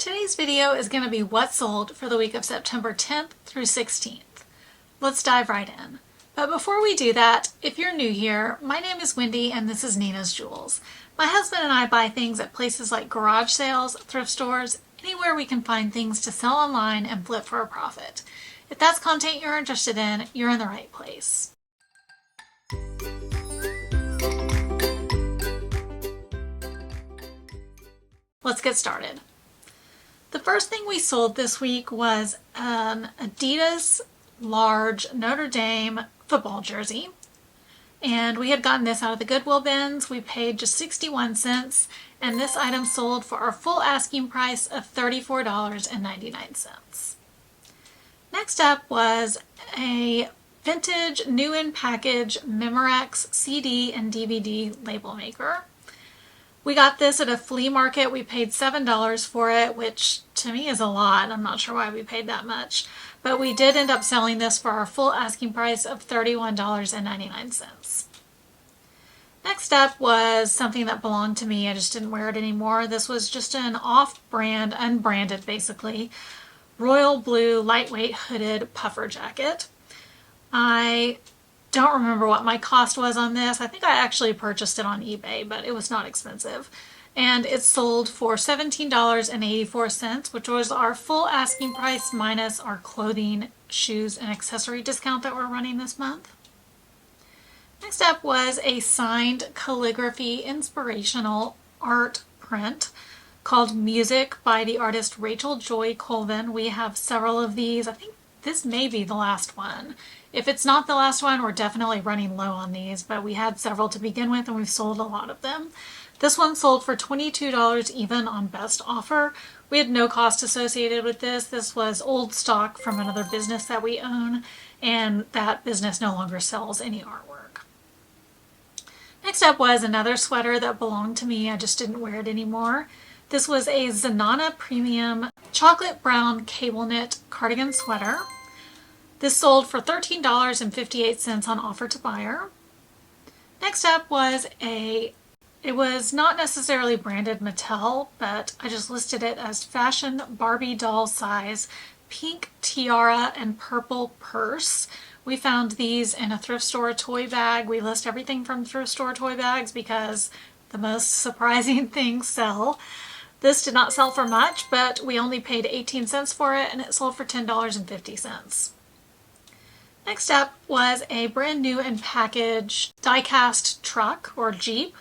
Today's video is going to be what sold for the week of September 10th through 16th. Let's dive right in. But before we do that, if you're new here, my name is Wendy and this is Nina's Jewels. My husband and I buy things at places like garage sales, thrift stores, anywhere we can find things to sell online and flip for a profit. If that's content you're interested in, you're in the right place. Let's get started. The first thing we sold this week was an Adidas large Notre Dame football jersey. And we had gotten this out of the Goodwill bins. We paid just 61 cents, and this item sold for our full asking price of $34.99. Next up was a vintage new in package Memorex CD and DVD label maker. We got this at a flea market. We paid $7 for it, which to me is a lot. I'm not sure why we paid that much, but we did end up selling this for our full asking price of $31.99. Next up was something that belonged to me. I just didn't wear it anymore. This was just an off-brand, unbranded basically, royal blue lightweight hooded puffer jacket. I don't remember what my cost was on this. I think I actually purchased it on eBay, but it was not expensive. And it sold for $17.84, which was our full asking price minus our clothing, shoes, and accessory discount that we're running this month. Next up was a signed calligraphy inspirational art print called Music by the artist Rachel Joy Colvin. We have several of these. I think this may be the last one. If it's not the last one, we're definitely running low on these, but we had several to begin with and we've sold a lot of them. This one sold for $22 even on best offer. We had no cost associated with this. This was old stock from another business that we own, and that business no longer sells any artwork. Next up was another sweater that belonged to me. I just didn't wear it anymore. This was a Zanana Premium chocolate brown cable knit cardigan sweater. This sold for $13.58 on offer to buyer. Next up was it was not necessarily branded Mattel, but I just listed it as fashion Barbie doll size pink tiara and purple purse. We found these in a thrift store toy bag. We list everything from thrift store toy bags because the most surprising things sell. This did not sell for much, but we only paid 18 cents for it and it sold for $10.50. Next up was a brand new and packaged die-cast truck or Jeep.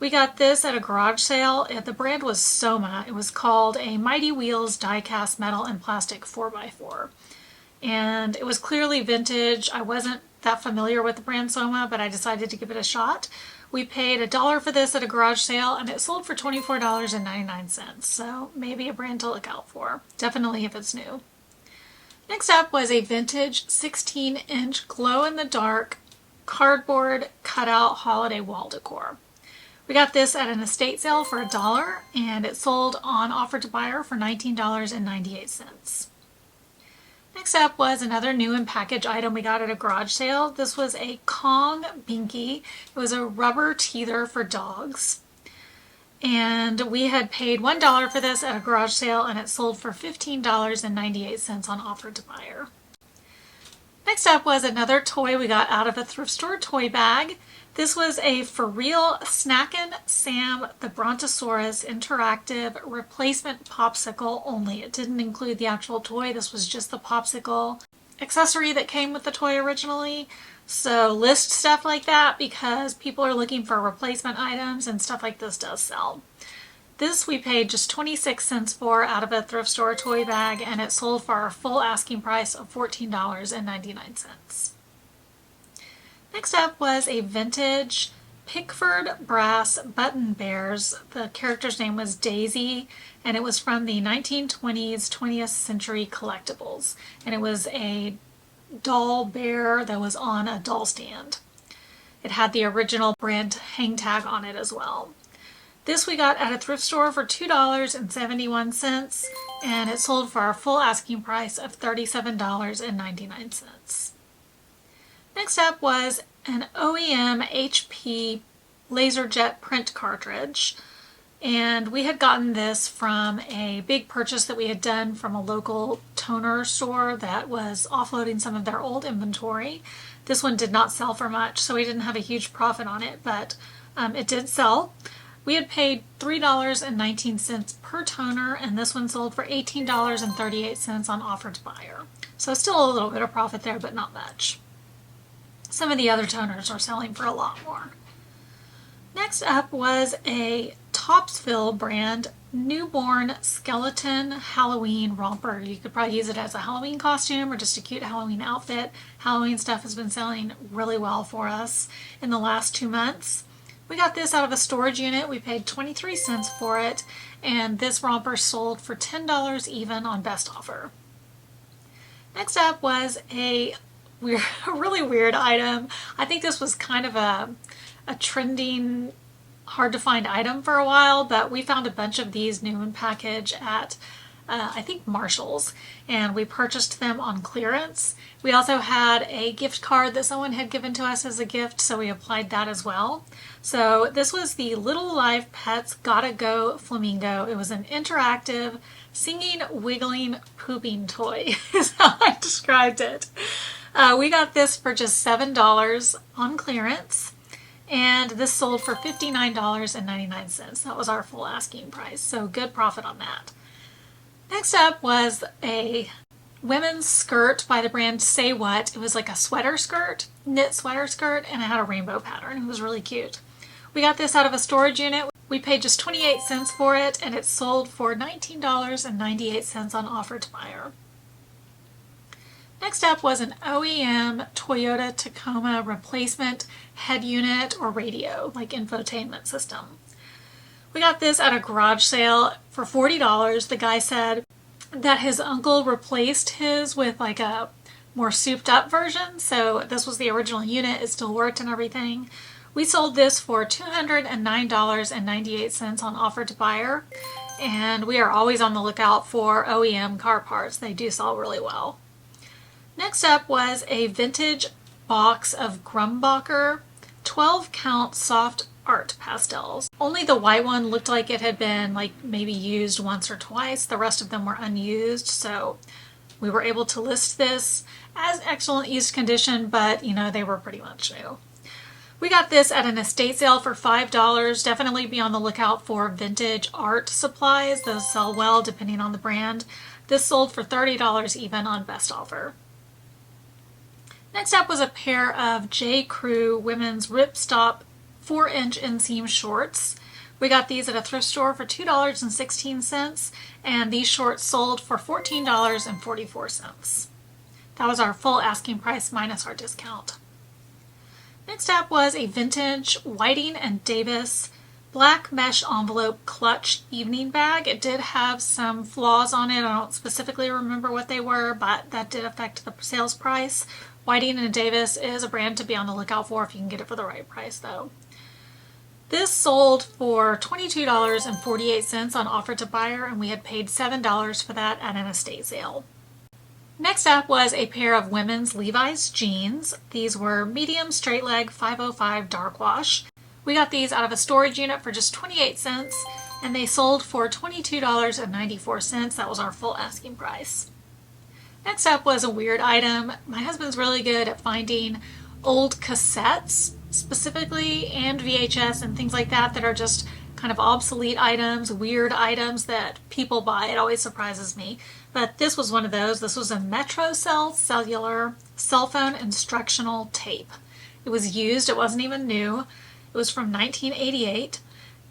We got this at a garage sale. The brand was Soma. It was called a Mighty Wheels die-cast metal and plastic 4x4. And it was clearly vintage. I wasn't that familiar with the brand Soma, but I decided to give it a shot. We paid $1 for this at a garage sale and it sold for $24.99. So maybe a brand to look out for. Definitely if it's new. Next up was a vintage 16-inch glow-in-the-dark cardboard cutout holiday wall decor. We got this at an estate sale for $1 and it sold on offer to buyer for $19.98. Next up was another new in package item we got at a garage sale. This was a Kong Binky. It was a rubber teether for dogs. And we had paid $1 for this at a garage sale and it sold for $15.98 on offer to buyer. Next up was another toy we got out of a thrift store toy bag. This was a For Real Snackin' Sam the Brontosaurus interactive replacement popsicle only. It didn't include the actual toy. This was just the popsicle accessory that came with the toy originally. So list stuff like that because people are looking for replacement items and stuff like this does sell. This we paid just 26 cents for out of a thrift store toy bag and it sold for our full asking price of $14.99. Next up was a vintage Pickford brass button bears. The character's name was Daisy and it was from the 1920s 20th century collectibles and it was a doll bear that was on a doll stand. It had the original brand hang tag on it as well. This we got at a thrift store for $2.71 and it sold for our full asking price of $37.99. Next up was an OEM HP LaserJet print cartridge. And we had gotten this from a big purchase that we had done from a local toner store that was offloading some of their old inventory. This one did not sell for much, so we didn't have a huge profit on it, but it did sell. We had paid $3.19 per toner, and this one sold for $18.38 on offer to buyer. So still a little bit of profit there, but not much. Some of the other toners are selling for a lot more. Next up was a Topsville brand newborn skeleton Halloween romper. You could probably use it as a Halloween costume or just a cute Halloween outfit. Halloween stuff has been selling really well for us in the last 2 months. We got this out of a storage unit. We paid 23 cents for it, and this romper sold for $10 even on best offer. Next up was a really weird item. I think this was kind of a trending, hard to find item for a while, but we found a bunch of these new in package at I think Marshall's, and we purchased them on clearance. We also had a gift card that someone had given to us as a gift, so we applied that as well. So this was the Little Live Pets Gotta Go Flamingo. It was an interactive, singing, wiggling, pooping toy is how I described it. We got this for just $7 on clearance, and this sold for $59.99. That was our full asking price, so good profit on that. Next up was a women's skirt by the brand Say What. It was like a sweater skirt, knit sweater skirt, and it had a rainbow pattern. It was really cute. We got this out of a storage unit. We paid just 28 cents for it, and it sold for $19.98 on offer to buyer. Next up was an OEM Toyota Tacoma replacement head unit or radio, like infotainment system. We got this at a garage sale for $40. The guy said that his uncle replaced his with like a more souped up version, so this was the original unit. It still worked and everything. We sold this for $209.98 on offer to buyer, and we are always on the lookout for OEM car parts. They do sell really well. Next up was a vintage box of Grumbacher 12-count soft art pastels. Only the white one looked like it had been like maybe used once or twice. The rest of them were unused, so we were able to list this as excellent used condition, but you know, they were pretty much new. We got this at an estate sale for $5. Definitely be on the lookout for vintage art supplies. Those sell well depending on the brand. This sold for $30 even on best offer. Next up was a pair of J. Crew women's ripstop 4-inch inseam shorts. We got these at a thrift store for $2.16, and these shorts sold for $14.44. That was our full asking price minus our discount. Next up was a vintage Whiting and Davis black mesh envelope clutch evening bag. It did have some flaws on it. I don't specifically remember what they were, but that did affect the sales price. Whiting and Davis is a brand to be on the lookout for if you can get it for the right price though. This sold for $22.48 on offer to buyer, and we had paid $7 for that at an estate sale. Next up was a pair of women's Levi's jeans. These were medium straight leg 505 dark wash. We got these out of a storage unit for just 28 cents, and they sold for $22.94. That was our full asking price. Next up was a weird item. My husband's really good at finding old cassettes specifically, and VHS and things like that are just kind of obsolete items, weird items that people buy. It always surprises me. But this was one of those. This was a MetroCell cellular cell phone instructional tape. It was used. It wasn't even new. It was from 1988.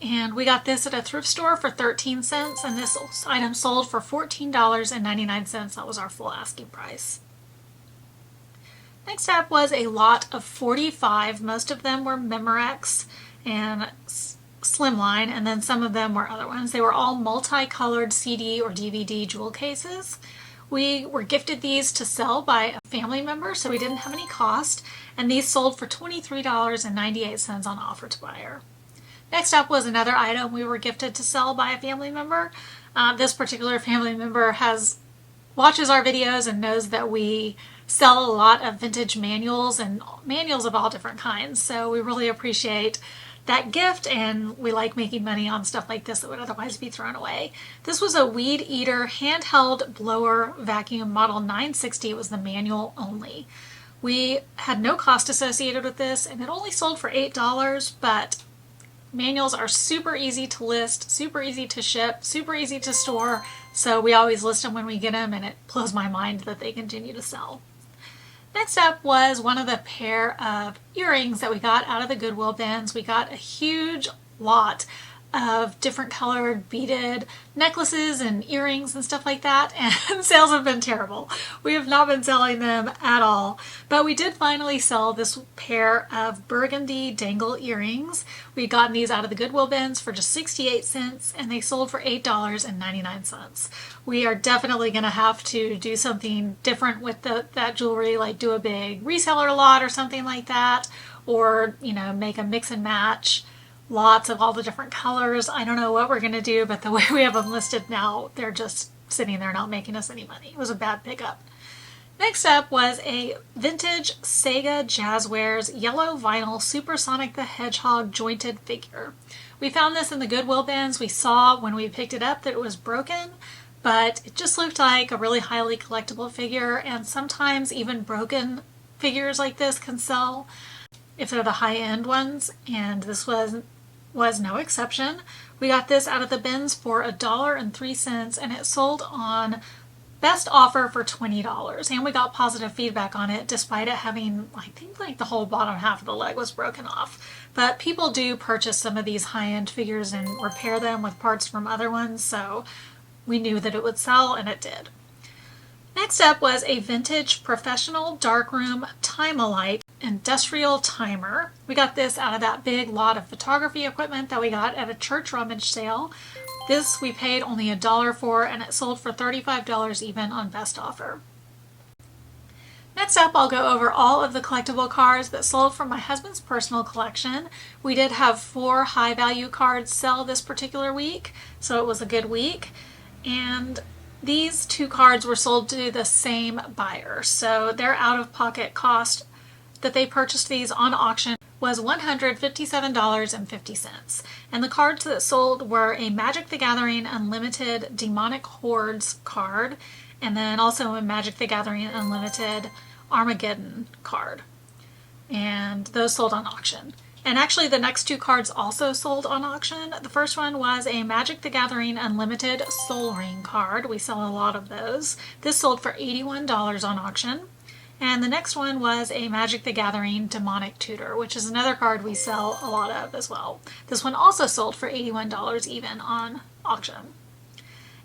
And we got this at a thrift store for 13 cents, and this item sold for $14.99. That was our full asking price. Next up was a lot of 45. Most of them were Memorex and Slimline, and then some of them were other ones. They were all multicolored CD or DVD jewel cases. We were gifted these to sell by a family member, so we didn't have any cost, and these sold for $23.98 on offer to buyer. Next up was another item we were gifted to sell by a family member. This particular family member watches our videos and knows that we sell a lot of vintage manuals and manuals of all different kinds, so we really appreciate that gift, and we like making money on stuff like this that would otherwise be thrown away. This was a Weed Eater handheld blower vacuum model 960. It was the manual only. We had no cost associated with this, and it only sold for $8, but manuals are super easy to list, super easy to ship, super easy to store, so we always list them when we get them, and it blows my mind that they continue to sell. Next up was one of the pair of earrings that we got out of the Goodwill bins. We got a huge lot of different colored beaded necklaces and earrings and stuff like that, and sales have been terrible. We have not been selling them at all, but we did finally sell this pair of burgundy dangle earrings. We gotten these out of the Goodwill bins for just 68 cents, and they sold for $8.99. We are definitely going to have to do something different with that jewelry, like do a big reseller lot or something like that, or make a mix and match. Lots of all the different colors. I don't know what we're going to do, but the way we have them listed now, they're just sitting there not making us any money. It was a bad pickup. Next up was a vintage Sega Jazzwares yellow vinyl Supersonic the Hedgehog jointed figure. We found this in the Goodwill bins. We saw when we picked it up that it was broken, but it just looked like a really highly collectible figure, and sometimes even broken figures like this can sell if they're the high-end ones, and this was no exception. We got this out of the bins for $1.03, and it sold on best offer for $20, and we got positive feedback on it despite it having, I think, like the whole bottom half of the leg was broken off. But people do purchase some of these high-end figures and repair them with parts from other ones, so we knew that it would sell, and it did. Next up was a vintage professional darkroom Time-A-Lite industrial timer. We got this out of that big lot of photography equipment that we got at a church rummage sale. This we paid only $1 for, and it sold for $35 even on best offer. Next up, I'll go over all of the collectible cards that sold from my husband's personal collection. We did have 4 high value cards sell this particular week, so it was a good week. And these 2 cards were sold to the same buyer, so their out-of-pocket cost that they purchased these on auction was $157.50. And the cards that sold were a Magic the Gathering Unlimited Demonic Hordes card, and then also a Magic the Gathering Unlimited Armageddon card. And those sold on auction. And actually the next 2 cards also sold on auction. The first one was a Magic the Gathering Unlimited Soul Ring card. We sell a lot of those. This sold for $81 on auction. And the next one was a Magic the Gathering Demonic Tutor, which is another card we sell a lot of as well. This one also sold for $81 even on auction.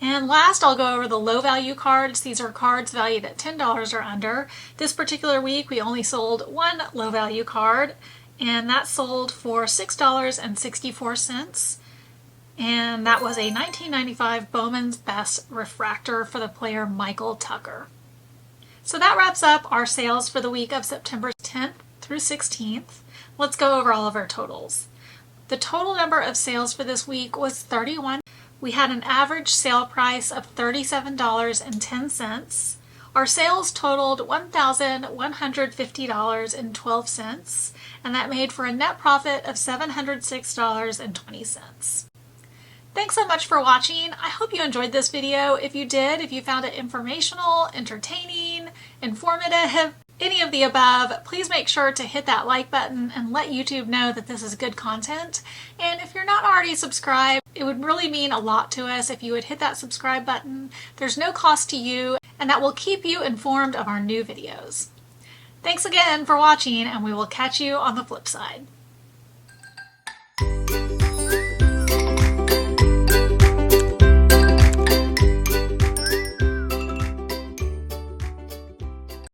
And last, I'll go over the low value cards. These are cards valued at $10 or under. This particular week, we only sold 1 low value card, and that sold for $6.64. And that was a 1995 Bowman's Best Refractor for the player Michael Tucker. So that wraps up our sales for the week of September 10th through 16th. Let's go over all of our totals. The total number of sales for this week was 31. We had an average sale price of $37.10. Our sales totaled $1,150.12, and that made for a net profit of $706.20. Thanks so much for watching. I hope you enjoyed this video. If you did, if you found it informational, entertaining, informative, any of the above, please make sure to hit that like button and let YouTube know that this is good content. And if you're not already subscribed, it would really mean a lot to us if you would hit that subscribe button. There's no cost to you, and that will keep you informed of our new videos. Thanks again for watching, and we will catch you on the flip side.